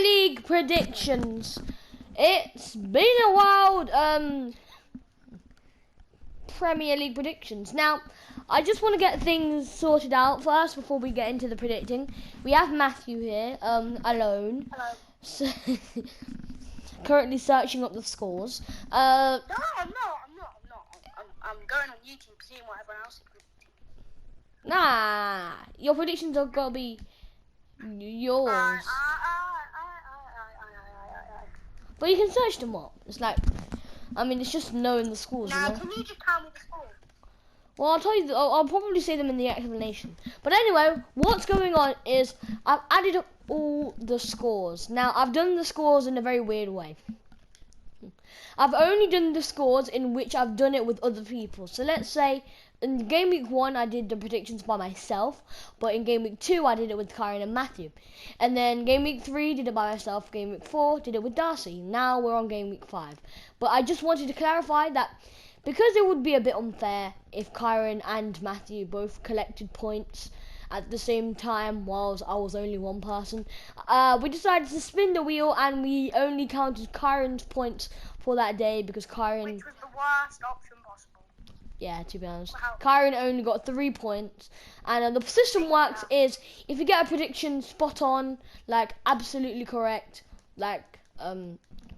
League predictions. It's been a while. Premier League predictions. Now, I just want to get things sorted out first before we get into the predicting. We have Matthew here, alone. Hello. So currently searching up the scores. No, I'm not. I'm going on YouTube seeing what everyone else is predicting. Nah, your predictions are gotta be yours. But you can search them up. It's like, I mean, it's just knowing the scores. Now, You know? can you just tell me the score? Well, I'll tell you. I'll probably say them in the explanation. But anyway, what's going on is I've added up all the scores. Now, I've done the scores in a very weird way. I've only done the scores in which I've done it with other people. So let's say in game week 1 I did the predictions by myself, but in game week 2 I did it with Kyron and Matthew. And then game week 3 did it by myself, game week 4 did it with Darcy. Now we're on game week 5. But I just wanted to clarify that because it would be a bit unfair if Kyron and Matthew both collected points at the same time whilst I was only one person, we decided to spin the wheel and we only counted Kyron's points for that day because Kyron... Which was the worst option possible. Yeah, to be honest. Wow. Kyron only got 3 points. And the system works is if you get a prediction spot on, like absolutely correct, like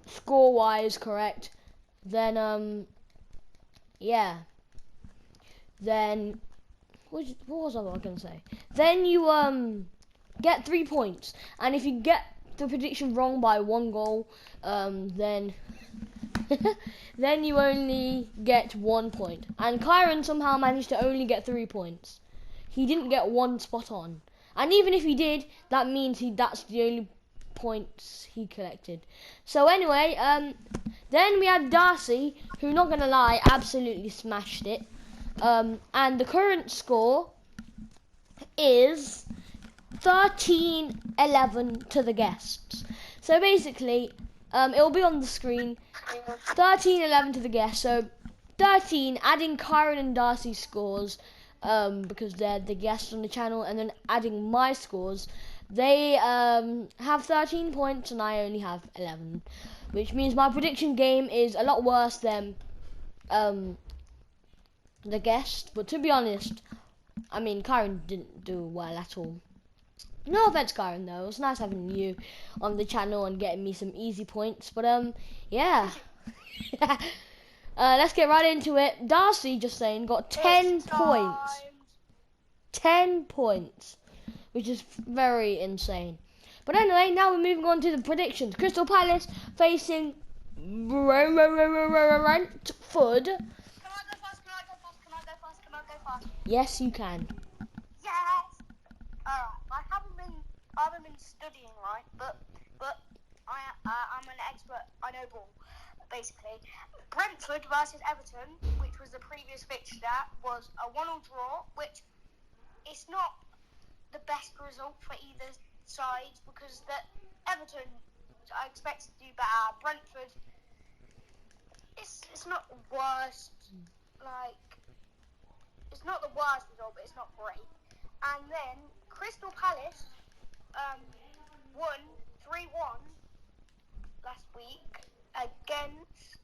score-wise correct, then yeah. Then what was I going to say? Then you get 3 points. And if you get the prediction wrong by 1 goal, then then you only get 1 point. And Kyron somehow managed to only get 3 points. He didn't get 1 spot on. And even if he did, that means that's the only points he collected. So anyway, then we had Darcy, who, not gonna lie, absolutely smashed it. And the current score is 13-11 to the guests. So basically, it will be on the screen. 13-11 to the guests. So 13, adding Kyron and Darcy's scores, because they're the guests on the channel, and then adding my scores. They have 13 points and I only have 11, which means my prediction game is a lot worse than the guest. But to be honest, I mean, Kyron didn't do well at all. No offense, Kyron, though. It was nice having you on the channel and getting me some easy points. But yeah. Let's get right into it. Darcy, just saying, got 10 points. 10 points, which is very insane. But anyway, now we're moving on to the predictions. Crystal Palace facing Brentford. Can I go fast? Yes, you can. Yes. Alright, I haven't been studying, right? But I'm an expert. I know ball, basically. Brentford versus Everton, which was the previous fixture, was a 1-1 draw, which it's not the best result for either side because Everton I expect to do better. Brentford, it's not the worst, it's not the worst result, but it's not great. And then Crystal Palace won 3-1 last week against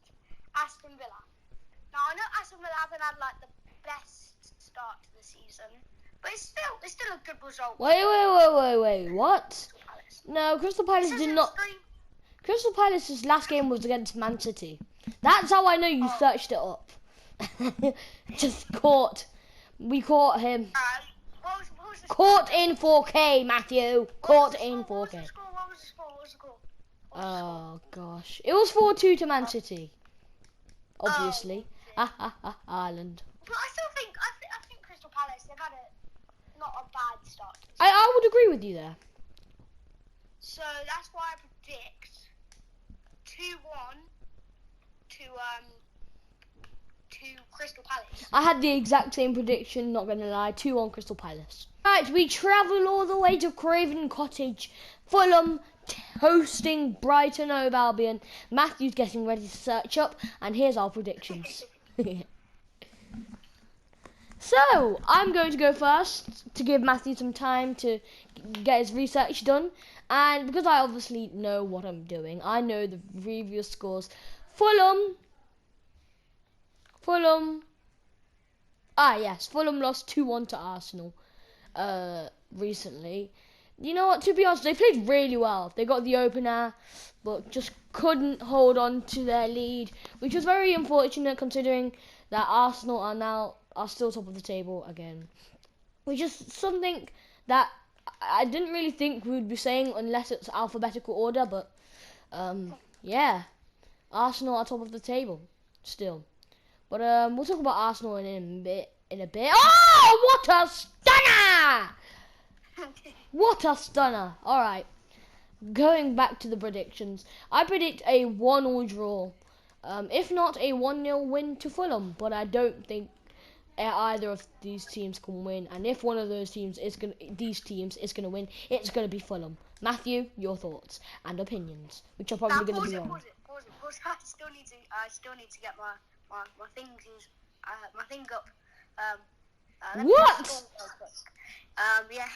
Aston Villa. Now I know Aston Villa haven't had like the best start to the season, but it's still a good result. Wait, what? No, Crystal Palace did not. Crystal Palace's last game was against Man City. That's how I know you searched it up. Just caught. We caught him. What was the Caught in 4K, Matthew. Caught in 4K. What was the score? Oh gosh, it was 4-2 to Man City. Obviously, Ireland. But I think Crystal Palace, they've had not a bad start. I would agree with you there. So that's why I predict 2-1 to Crystal Palace. I had the exact same prediction, not gonna lie, 2-1 Crystal Palace. Right, we travel all the way to Craven Cottage, Fulham, hosting Brighton Hove Albion. Matthew's getting ready to search up, and here's our predictions. So, I'm going to go first to give Matthew some time to get his research done. And because I obviously know what I'm doing, I know the previous scores. Fulham. Fulham lost 2-1 to Arsenal recently. You know what, to be honest, they played really well. They got the opener, but just couldn't hold on to their lead, which was very unfortunate considering that Arsenal are still top of the table again. Which is something that I didn't really think we would be saying unless it's alphabetical order, but yeah, Arsenal are top of the table still. But we'll talk about Arsenal in a bit. Oh, what a stunner! What a stunner! All right, going back to the predictions, I predict a 1-1 draw. If not a 1-0 win to Fulham, but I don't think either of these teams can win. And if one of these teams is gonna win, it's gonna be Fulham. Matthew, your thoughts and opinions, which are probably gonna be wrong. Pause it. I still need to get my thing up. What? Yeah.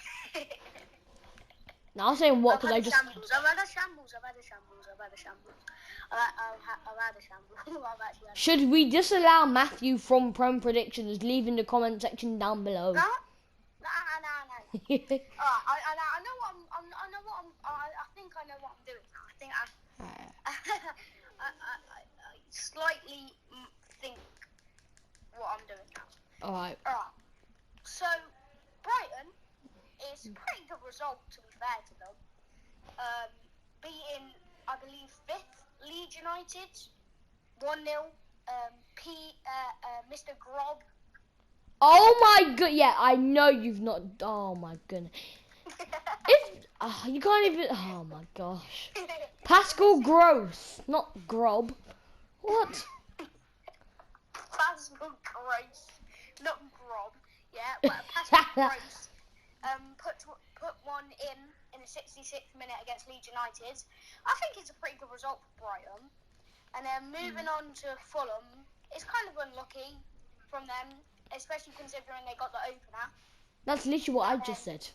Now I'm saying what because I just. I've had a shambles. Should we disallow Matthew from Prem predictions? Leave in the comment section down below. No. I think I know what I'm doing now. I think I slightly think what I'm doing now. Alright. So Brighton is a pretty good result, to be fair to them. Beating, I believe, 5th Leeds United 1-0. Mr. Grob. Oh my god! Yeah, I know you've not. Oh my goodness. You can't even. Oh my gosh. Pascal Gross, not Grob. What? Pascal Gross, not Grob. Yeah, but Pascal Gross put one in the 66th minute against Leeds United. I think it's a pretty good result for Brighton. And then moving on to Fulham, it's kind of unlucky from them, especially considering they got the opener. That's literally what I just said.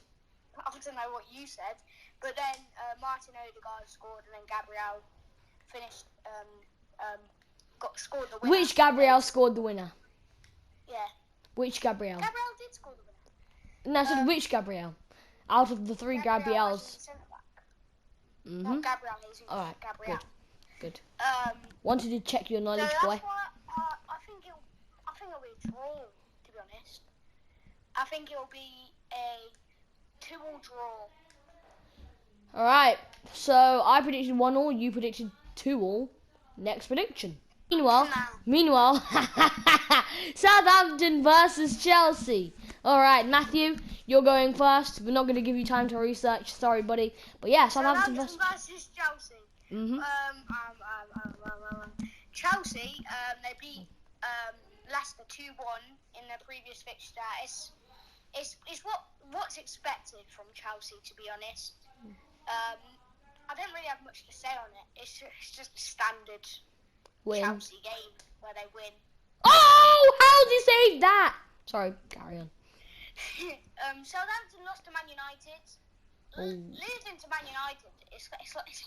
I don't know what you said, but then Martin Odegaard scored, and then Gabriel finished, scored the winner. Which Gabriel scored the winner? Yeah. Which Gabriel? Gabriel did score the winner. No, I said which Gabriel? Out of the 3 Gabriels. No, Gabriel is. Alright, Gabriel. Good. Wanted to check your knowledge, boy. That's why I think it'll be a draw, to be honest. I think it'll be a 2-2 draw. Alright, so I predicted 1-1, you predicted 2-2. Next prediction. Meanwhile, Southampton versus Chelsea. Alright, Matthew, you're going first. We're not going to give you time to research. Sorry, buddy. But yeah, Southampton versus Chelsea. Chelsea, they beat Leicester 2-1 in their previous fixture. It's what's expected from Chelsea, to be honest. I don't really have much to say on it. It's just a standard Chelsea game where they win. Oh, how did you say that? Sorry, carry on. Southampton lost to Man United. Losing to Man United, it's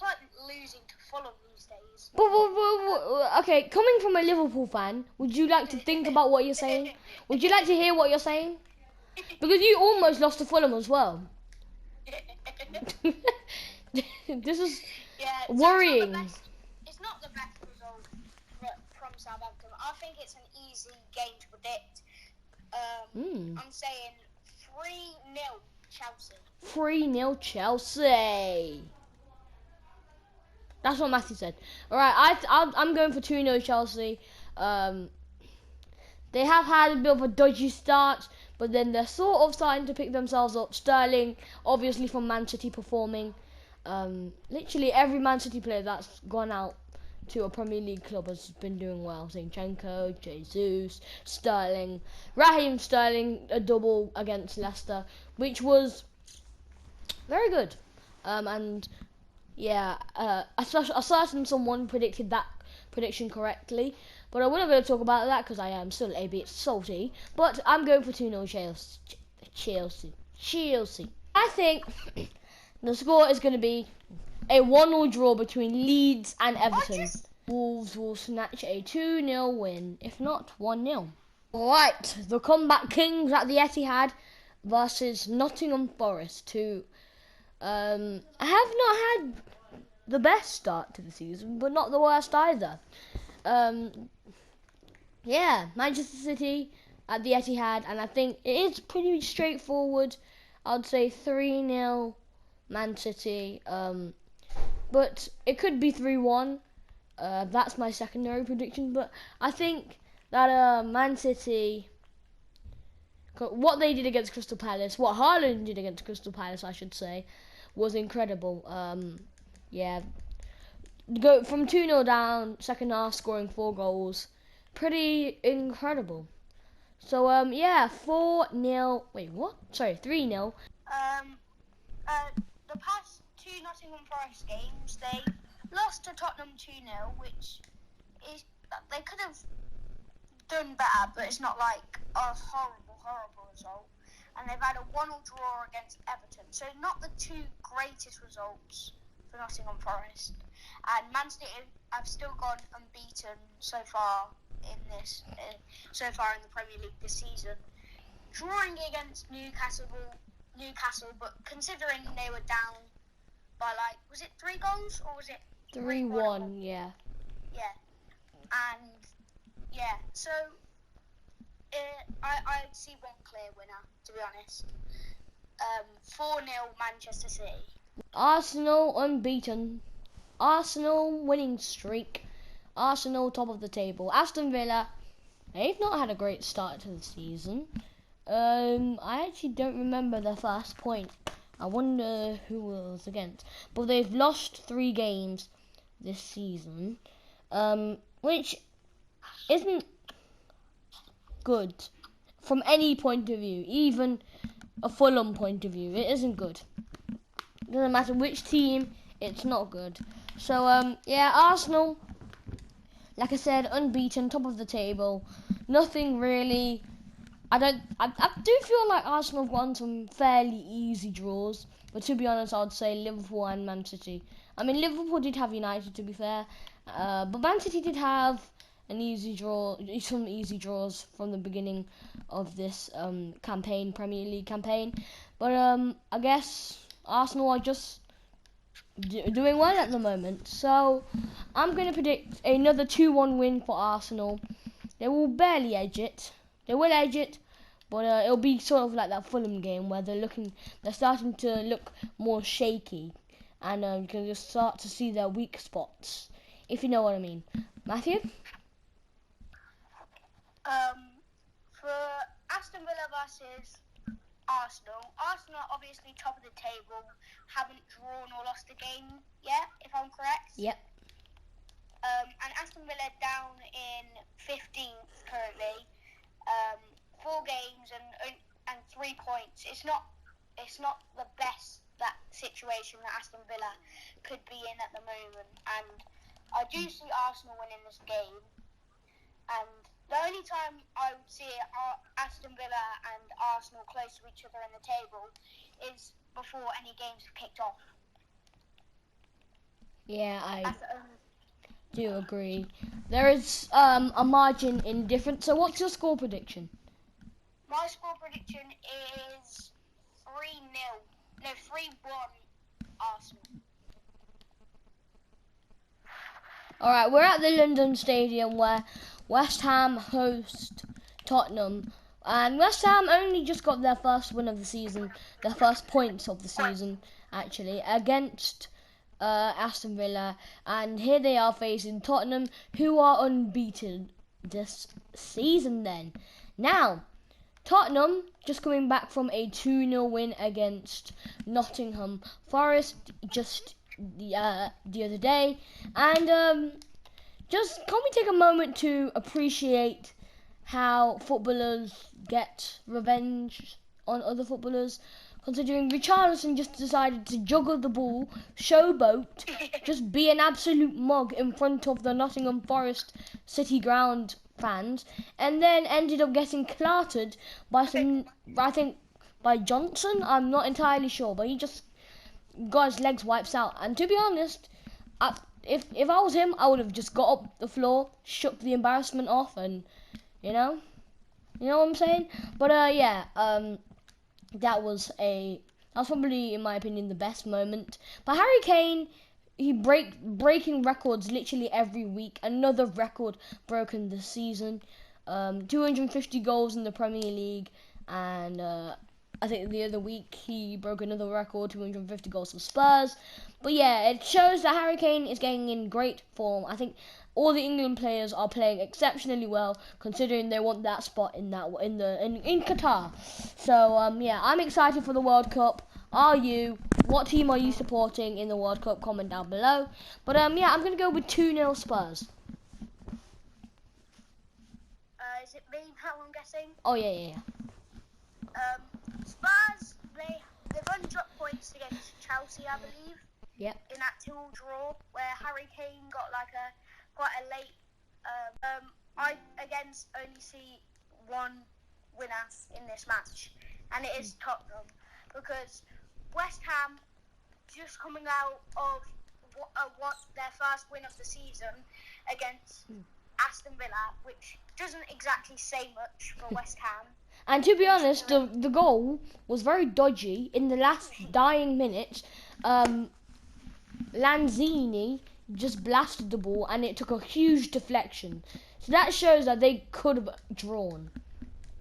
like losing to Fulham these days. But, okay, coming from a Liverpool fan, would you like to think about what you're saying? Would you like to hear what you're saying? Because you almost lost to Fulham as well. This is worrying. It's not the best result from Southampton. I think it's an easy game to predict. I'm saying 3-0 Chelsea. 3-0 Chelsea. That's what Matthew said. Alright, I'm going for 2-0 Chelsea. They have had a bit of a dodgy start, but then they're sort of starting to pick themselves up. Sterling, obviously from Man City, performing. Literally every Man City player that's gone out to a Premier League club has been doing well. Zinchenko, Jesus, Sterling, Raheem Sterling, a double against Leicester, which was very good. And yeah, a certain someone predicted that prediction correctly. But I'm not going to talk about that because I am still a bit salty. But I'm going for 2-0 Chelsea. I think the score is going to be a 1-1 draw between Leeds and Everton. Wolves will snatch a 2-0 win, if not 1-0. Right, the comeback kings at the Etihad versus Nottingham Forest, who have not had the best start to the season, but not the worst either. Yeah, Manchester City at the Etihad, and I think it is pretty straightforward. I'd say 3-0 Man City, but it could be 3-1. That's my secondary prediction, but I think that Man City, what they did against Crystal Palace, what Haaland did against Crystal Palace, I should say, was incredible. Yeah, go from 2-0 down, second half, scoring 4 goals, pretty incredible. So yeah, 4-0. Wait, what? Sorry, 3-0. The past 2 Nottingham Forest games, they lost to Tottenham 2-0, which is, they could have done better, but it's not like a horrible result. And they've had a 1-1 draw against Everton, so not the 2 greatest results for Nottingham Forest. And Man City have still gone unbeaten so far in the Premier League this season, drawing against Newcastle, but considering they were down by, like, was it 3 goals or was it 3-1? Yeah. And yeah, so I'd see one clear winner, to be honest. 4-0 Manchester City. Arsenal unbeaten. Arsenal winning streak. Arsenal top of the table. Aston Villa, they've not had a great start to the season. I actually don't remember their first point. I wonder who was against. But they've lost 3 games this season, which isn't good from any point of view, even a Fulham point of view. It isn't good. It doesn't matter which team, it's not good. So yeah, Arsenal, like I said, unbeaten, top of the table. Nothing really. I do feel like Arsenal have won some fairly easy draws, but to be honest, I'd say Liverpool and Man City. I mean, Liverpool did have United, to be fair, but Man City did have some easy draws from the beginning of this Premier League campaign. But I guess Arsenal are just doing well at the moment. So I'm going to predict another 2-1 win for Arsenal. They will barely edge it. They will edge it, but it'll be sort of like that Fulham game where they're starting to look more shaky, and you can just start to see their weak spots, if you know what I mean. Matthew? For Aston Villa versus Arsenal are obviously top of the table, haven't drawn or lost a game yet, if I'm correct. Yep. And Aston Villa down in 15th currently. 4 games and 3 points. It's not the best situation that Aston Villa could be in at the moment, and I do see Arsenal winning this game. And the only time I would see Aston Villa and Arsenal close to each other in the table is before any games have kicked off. Yeah, I do agree. There is a margin in difference. So what's your score prediction? My score prediction is 3-1 Arsenal. Alright, we're at the London Stadium where West Ham host Tottenham. And West Ham only just got their first win of the season, their first points of the season, actually, against Aston Villa. And here they are facing Tottenham, who are unbeaten this season then. Now, Tottenham just coming back from a 2-0 win against Nottingham Forest just the other day, and just can we take a moment to appreciate how footballers get revenge on other footballers, considering Richarlison just decided to juggle the ball, showboat, just be an absolute mug in front of the Nottingham Forest City Ground fans, and then ended up getting clattered by some, I think, by Johnson. I'm not entirely sure, but he just got his legs wiped out. And to be honest, if I was him, I would have just got up the floor, shook the embarrassment off, and you know what I'm saying. But that was probably, in my opinion, the best moment. But Harry Kane, he breaking records literally every week. Another record broken this season. 250 goals in the Premier League, and I think the other week he broke another record, 250 goals for Spurs. But yeah, it shows that Harry Kane is getting in great form. I think all the England players are playing exceptionally well, considering they want that spot in Qatar. So yeah, I'm excited for the World Cup. Are you? What team are you supporting in the World Cup? Comment down below. But yeah, I'm gonna go with 2-0 Spurs. Is it me? How I'm guessing? Oh yeah. Spurs, they've only dropped points against Chelsea, I believe. Yep. In that 2-2 draw, where Harry Kane got quite a late. I again only see one winner in this match, and it is Tottenham, because West Ham just coming out of what their first win of the season against Aston Villa, which doesn't exactly say much for West Ham. And to be honest, the goal was very dodgy. In the last dying minutes, Lanzini just blasted the ball, and it took a huge deflection. So that shows that they could have drawn.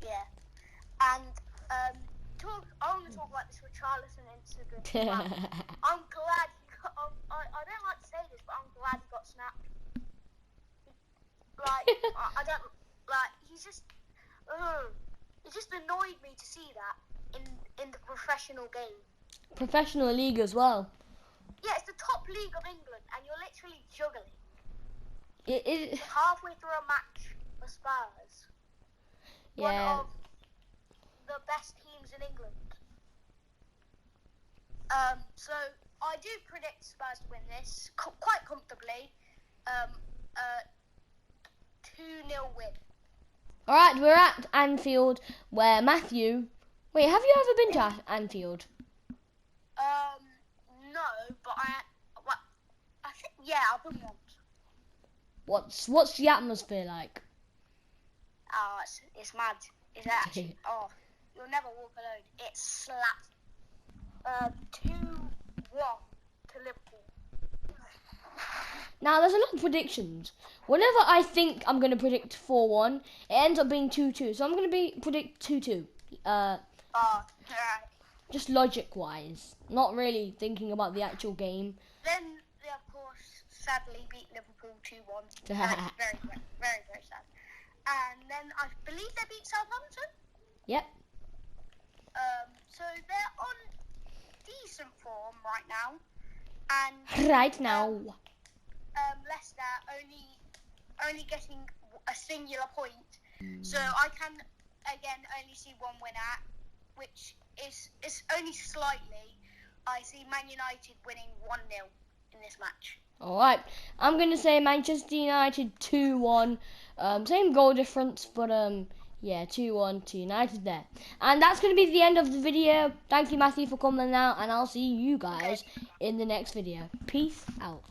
Yeah. And I want to talk about this Richarlison incident. I'm glad I don't like to say this, but I'm glad he got snapped. Like, I don't, like, he's just, it just annoyed me to see that in the professional game. Professional league as well. Yeah, it's the top league of England, and you're literally juggling. It halfway through a match for Spurs. Yeah. One of the best teams in England. So I do predict Spurs to win this quite comfortably. 2-0 win. Alright, we're at Anfield, where Matthew... Wait, have you ever been to Anfield? No, but I think, yeah, I've been once. What's the atmosphere like? Oh, it's mad. It's actually, you'll never walk alone. It slaps. 2-1 to Liverpool. Now, there's a lot of predictions. Whenever I think I'm going to predict 4-1, it ends up being 2-2. So I'm going to predict 2-2. Right. Just logic-wise. Not really thinking about the actual game. Then they, of course, sadly beat Liverpool 2-1. Very, very sad. And then I believe they beat Southampton. Yep. So they're on decent form right now. And right now. Leicester only getting a singular point. So I can again only see one winner, which is only slightly. I see Man United winning 1-0 in this match. Alright, I'm going to say Manchester United 2-1. Same goal difference, but yeah, 2-1 to United there. And that's going to be the end of the video. Thank you, Matthew, for coming out, and I'll see you guys in the next video. Peace out.